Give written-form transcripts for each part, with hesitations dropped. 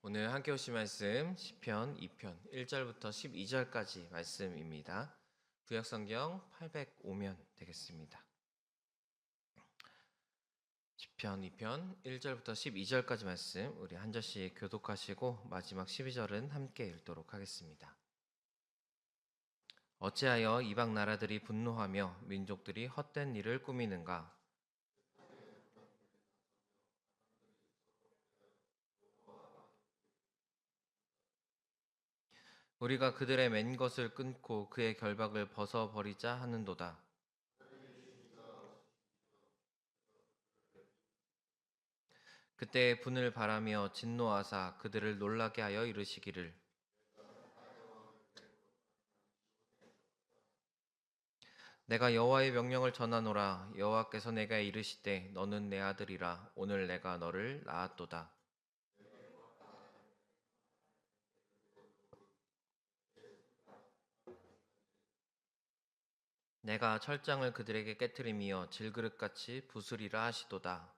오늘 함께 오신 말씀 시편 2편 1절부터 12절까지 말씀입니다. 구약성경 805면 되겠습니다. 시편 2편 1절부터 12절까지 말씀 우리 한 절씩 교독하시고 마지막 12절은 함께 읽도록 하겠습니다. 어찌하여 이방 나라들이 분노하며 민족들이 헛된 일을 꾸미는가? 우리가 그들의 맨 것을 끊고 그의 결박을 벗어버리자 하는도다. 그때 분을 바라며 진노하사 그들을 놀라게 하여 이르시기를 내가 여호와의 명령을 전하노라. 여호와께서 내게 이르시되 너는 내 아들이라. 오늘 내가 너를 낳았도다. 내가 철장을 그들에게 깨뜨리며 질그릇같이 부수리라 하시도다.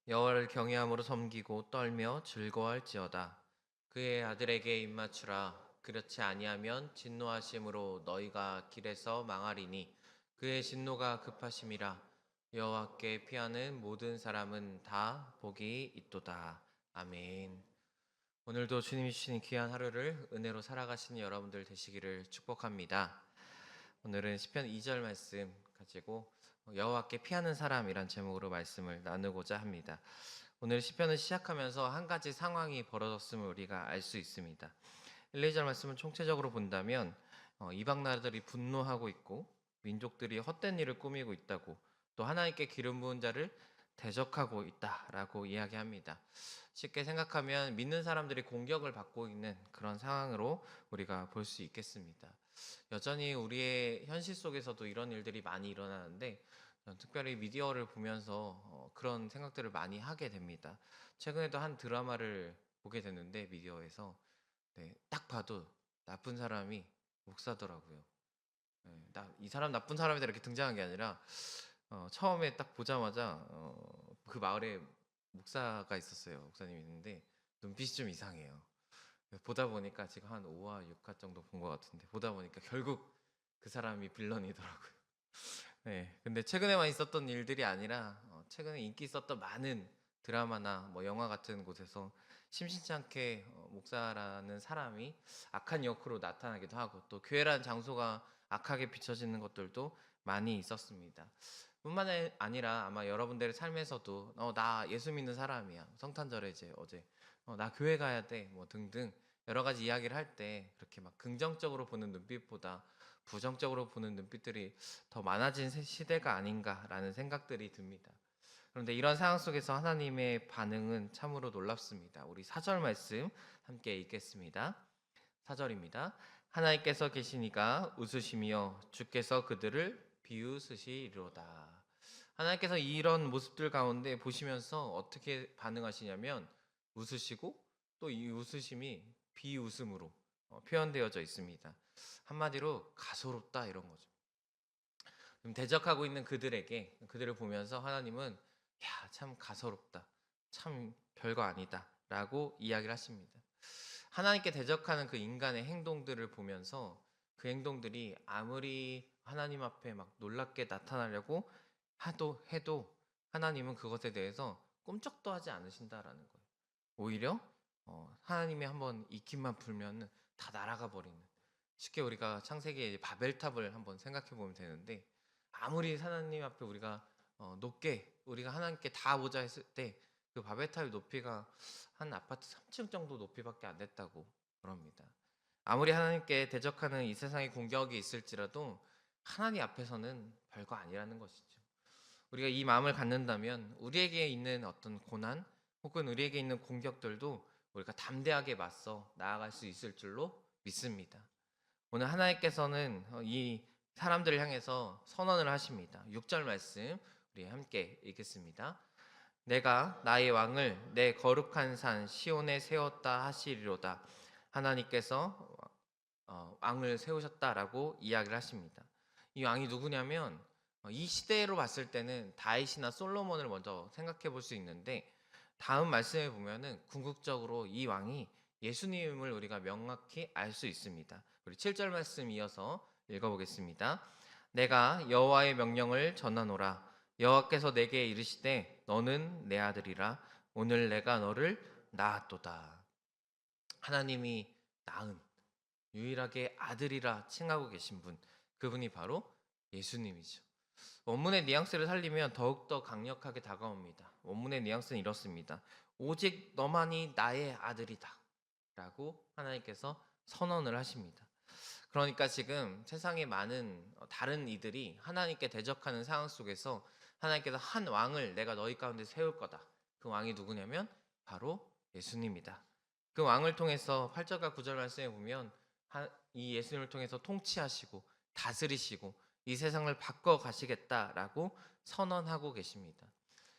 여호와를 경외함으로 섬기고 떨며 즐거워할지어다. 그의 아들에게 입맞추라. 그렇지 아니하면 진노하심으로 너희가 길에서 망하리니 그의 진노가 급하심이라. 여호와께 피하는 모든 사람은 다 복이 있도다. 아멘. 오늘도 주님이 주신 귀한 하루를 은혜로 살아가시는 여러분들 되시기를 축복합니다. 오늘은 시편 2절 말씀 가지고 여호와께 피하는 사람이란 제목으로 말씀을 나누고자 합니다. 오늘 시편을 시작하면서 한 가지 상황이 벌어졌음을 우리가 알 수 있습니다. 1, 2절 말씀을 총체적으로 본다면 이방 나라들이 분노하고 있고 민족들이 헛된 일을 꾸미고 있다고, 또 하나님께 기름 부은 자를 대적하고 있다라고 이야기합니다. 쉽게 생각하면 믿는 사람들이 공격을 받고 있는 그런 상황으로 우리가 볼 수 있겠습니다. 여전히 우리의 현실 속에서도 이런 일들이 많이 일어나는데 특별히 미디어를 보면서 그런 생각들을 많이 하게 됩니다. 최근에도 한 드라마를 보게 됐는데 미디어에서 딱 봐도 나쁜 사람이 목사더라고요. 이 사람 나쁜 사람이다 이렇게 등장한 게 아니라 처음에 딱 보자마자 그 마을에 목사가 있었어요. 목사님이 있는데 눈빛이 좀 이상해요. 보다 보니까 지금 한 5화, 6화 정도 본 것 같은데 보다 보니까 결국 그 사람이 빌런이더라고요. 네, 근데 최근에만 있었던 일들이 아니라 최근에 인기 있었던 많은 드라마나 뭐 영화 같은 곳에서 심심치 않게 목사라는 사람이 악한 역으로 나타나기도 하고 또 교회라는 장소가 악하게 비춰지는 것들도 많이 있었습니다. 뿐만 아니라 아마 여러분들의 삶에서도 나 예수 믿는 사람이야. 성탄절에 이제 어제 나 교회 가야 돼. 뭐 등등 여러 가지 이야기를 할 때 그렇게 막 긍정적으로 보는 눈빛보다 부정적으로 보는 눈빛들이 더 많아진 시대가 아닌가라는 생각들이 듭니다. 그런데 이런 상황 속에서 하나님의 반응은 참으로 놀랍습니다. 우리 4절 말씀 함께 읽겠습니다. 4절입니다. 하나님께서 계시니가 웃으시며 주께서 그들을 비웃으시리로다. 하나님께서 이런 모습들 가운데 보시면서 어떻게 반응하시냐면 웃으시고 또 이 웃으심이 비웃음으로 표현되어져 있습니다. 한마디로 가소롭다 이런 거죠. 대적하고 있는 그들을 보면서 하나님은 야, 참 가소롭다. 참 별거 아니다. 라고 이야기를 하십니다. 하나님께 대적하는 그 인간의 행동들을 보면서 그 행동들이 아무리 하나님 앞에 막 놀랍게 나타나려고 해도 하나님은 그것에 대해서 꼼짝도 하지 않으신다라는 거예요. 오히려 하나님이 한번 익힘만 불면 다 날아가 버리는, 쉽게 우리가 창세기의 바벨탑을 한번 생각해 보면 되는데 아무리 하나님 앞에 우리가 높게 우리가 하나님께 다 보자 했을 때 그 바벨탑의 높이가 한 아파트 3층 정도 높이밖에 안 됐다고 그럽니다. 아무리 하나님께 대적하는 이 세상의 공격이 있을지라도 하나님 앞에서는 별거 아니라는 것이죠. 우리가 이 마음을 갖는다면 우리에게 있는 어떤 고난 혹은 우리에게 있는 공격들도 우리가 담대하게 맞서 나아갈 수 있을 줄로 믿습니다. 오늘 하나님께서는 이 사람들을 향해서 선언을 하십니다. 6절 말씀 우리 함께 읽겠습니다. 내가 나의 왕을 내 거룩한 산 시온에 세웠다 하시리로다. 하나님께서 왕을 세우셨다라고 이야기를 하십니다. 이 왕이 누구냐면 이 시대로 봤을 때는 다윗이나 솔로몬을 먼저 생각해 볼 수 있는데 다음 말씀에 보면은 궁극적으로 이 왕이 예수님을 우리가 명확히 알 수 있습니다. 우리 7절 말씀 이어서 읽어보겠습니다. 내가 여호와의 명령을 전하노라. 여호와께서 내게 이르시되 너는 내 아들이라. 오늘 내가 너를 낳았도다. 하나님이 낳은 유일하게 아들이라 칭하고 계신 분, 그분이 바로 예수님이죠. 원문의 뉘앙스를 살리면 더욱더 강력하게 다가옵니다. 원문의 뉘앙스는 이렇습니다. 오직 너만이 나의 아들이다 라고 하나님께서 선언을 하십니다. 그러니까 지금 세상의 많은 다른 이들이 하나님께 대적하는 상황 속에서 하나님께서 한 왕을 내가 너희 가운데 세울 거다. 그 왕이 누구냐면 바로 예수님이다. 그 왕을 통해서 8절과 9절 말씀에 보면 이 예수님을 통해서 통치하시고 다스리시고 이 세상을 바꿔 가시겠다라고 선언하고 계십니다.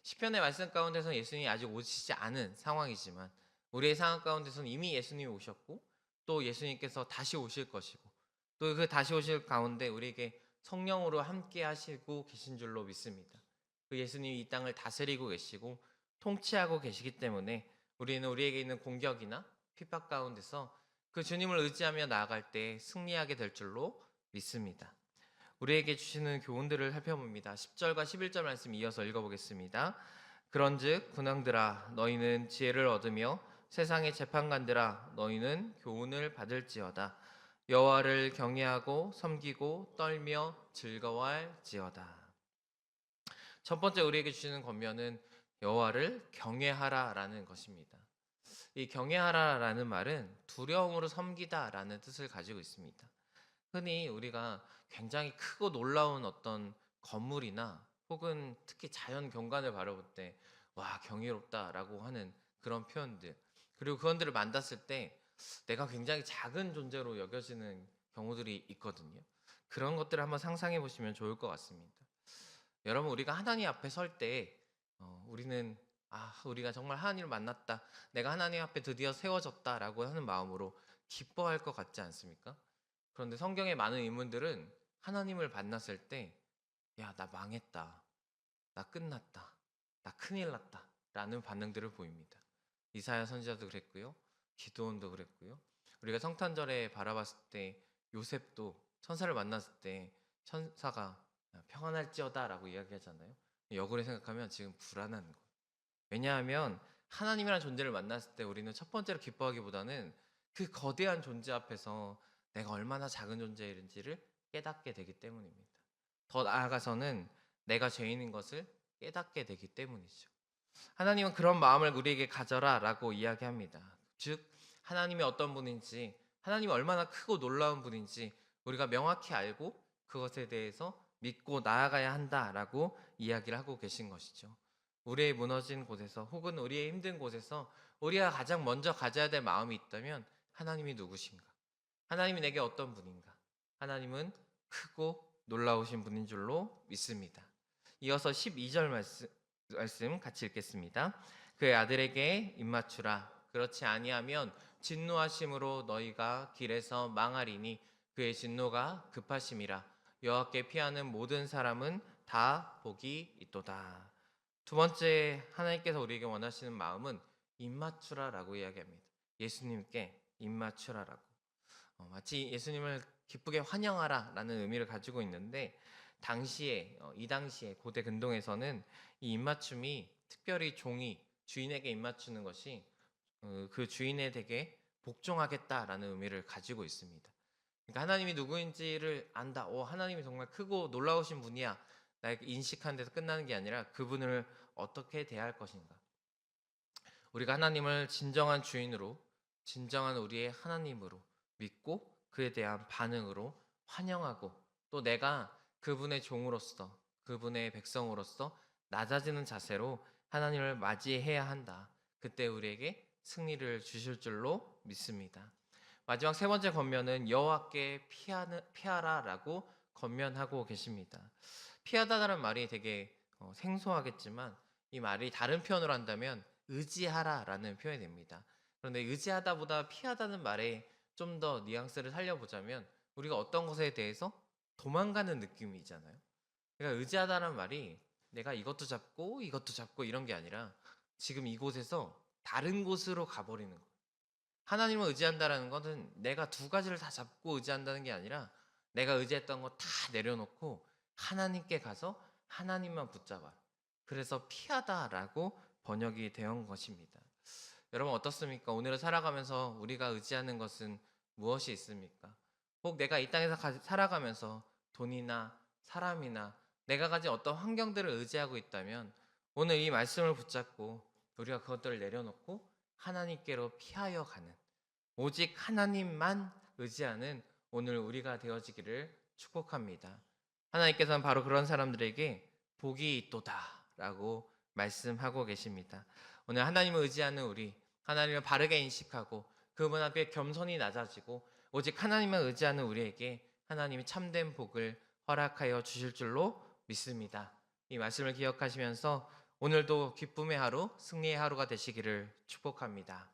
시편의 말씀 가운데서는 예수님이 아직 오시지 않은 상황이지만 우리의 상황 가운데서는 이미 예수님이 오셨고 또 예수님께서 다시 오실 것이고 또 그 다시 오실 가운데 우리에게 성령으로 함께 하시고 계신 줄로 믿습니다. 그 예수님이 이 땅을 다스리고 계시고 통치하고 계시기 때문에 우리는 우리에게 있는 공격이나 핍박 가운데서 그 주님을 의지하며 나아갈 때 승리하게 될 줄로 믿습니다. 우리에게 주시는 교훈들을 살펴봅니다. 10절과 11절 말씀 이어서 읽어보겠습니다. 그런즉 군왕들아 너희는 지혜를 얻으며 세상의 재판관들아 너희는 교훈을 받을지어다. 여호와를 경외하고 섬기고 떨며 즐거워할지어다. 첫 번째 우리에게 주시는 권면은 여호와를 경외하라라는 것입니다. 이 경외하라라는 말은 두려움으로 섬기다라는 뜻을 가지고 있습니다. 흔히 우리가 굉장히 크고 놀라운 어떤 건물이나 혹은 특히 자연 경관을 바라볼 때 와, 경이롭다라고 하는 그런 표현들, 그리고 그런들을 만났을 때 내가 굉장히 작은 존재로 여겨지는 경우들이 있거든요. 그런 것들을 한번 상상해 보시면 좋을 것 같습니다. 여러분, 우리가 하나님 앞에 설 때 우리는 우리가 정말 하나님을 만났다, 내가 하나님 앞에 드디어 세워졌다라고 하는 마음으로 기뻐할 것 같지 않습니까? 그런데 성경의 많은 인물들은 하나님을 만났을 때, 야, 나 망했다, 나 끝났다, 나 큰일 났다 라는 반응들을 보입니다. 이사야 선지자도 그랬고요, 기드온도 그랬고요. 우리가 성탄절에 바라봤을 때 요셉도 천사를 만났을 때 천사가 평안할지어다 라고 이야기하잖아요. 역으로 생각하면 지금 불안한 거예요. 왜냐하면 하나님이라는 존재를 만났을 때 우리는 첫 번째로 기뻐하기보다는 그 거대한 존재 앞에서 내가 얼마나 작은 존재인지를 깨닫게 되기 때문입니다. 더 나아가서는 내가 죄인인 것을 깨닫게 되기 때문이죠. 하나님은 그런 마음을 우리에게 가져라 라고 이야기합니다. 즉 하나님이 어떤 분인지, 하나님이 얼마나 크고 놀라운 분인지 우리가 명확히 알고 그것에 대해서 믿고 나아가야 한다라고 이야기를 하고 계신 것이죠. 우리의 무너진 곳에서 혹은 우리의 힘든 곳에서 우리가 가장 먼저 가져야 될 마음이 있다면 하나님이 누구신가? 하나님이 내게 어떤 분인가? 하나님은 크고 놀라우신 분인 줄로 믿습니다. 이어서 12절 말씀 같이 읽겠습니다. 그의 아들에게 입맞추라. 그렇지 아니하면 진노하심으로 너희가 길에서 망하리니 그의 진노가 급하심이라. 여호와께 피하는 모든 사람은 다 복이 있도다. 두 번째 하나님께서 우리에게 원하시는 마음은 입맞추라라고 이야기합니다. 예수님께 입맞추라라고. 마치 예수님을 기쁘게 환영하라라는 의미를 가지고 있는데 이 당시에 고대 근동에서는 이 입맞춤이 특별히 종이 주인에게 입맞추는 것이 그 주인에 되게 복종하겠다라는 의미를 가지고 있습니다. 그러니까 하나님이 누구인지를 안다. 하나님이 정말 크고 놀라우신 분이야. 나에게 인식하는 데서 끝나는 게 아니라 그분을 어떻게 대할 것인가. 우리가 하나님을 진정한 주인으로, 진정한 우리의 하나님으로 믿고 그에 대한 반응으로 환영하고 또 내가 그분의 종으로서, 그분의 백성으로서 낮아지는 자세로 하나님을 맞이해야 한다. 그때 우리에게 승리를 주실 줄로 믿습니다. 마지막 세 번째 권면은 여호와께 피하라라고 권면하고 계십니다. 피하다라는 말이 되게 생소하겠지만 이 말이 다른 표현으로 한다면 의지하라라는 표현이 됩니다. 그런데 의지하다보다 피하다는 말에 좀 더 뉘앙스를 살려보자면 우리가 어떤 것에 대해서 도망가는 느낌이잖아요. 그러니까 의지하다는 말이 내가 이것도 잡고 이런 게 아니라 지금 이곳에서 다른 곳으로 가버리는 거예요. 하나님을 의지한다라는 것은 내가 두 가지를 다 잡고 의지한다는 게 아니라 내가 의지했던 거 다 내려놓고 하나님께 가서 하나님만 붙잡아요. 그래서 피하다라고 번역이 되어 것입니다. 여러분 어떻습니까? 오늘을 살아가면서 우리가 의지하는 것은 무엇이 있습니까? 혹 내가 이 땅에서 살아가면서 돈이나 사람이나 내가 가진 어떤 환경들을 의지하고 있다면 오늘 이 말씀을 붙잡고 우리가 그것들을 내려놓고 하나님께로 피하여 가는 오직 하나님만 의지하는 오늘 우리가 되어지기를 축복합니다. 하나님께서는 바로 그런 사람들에게 복이 있도다라고 말씀하고 계십니다. 오늘 하나님을 의지하는 우리, 하나님을 바르게 인식하고 그분 앞에 겸손히 낮아지고 오직 하나님을 의지하는 우리에게 하나님이 참된 복을 허락하여 주실 줄로 믿습니다. 이 말씀을 기억하시면서 오늘도 기쁨의 하루, 승리의 하루가 되시기를 축복합니다.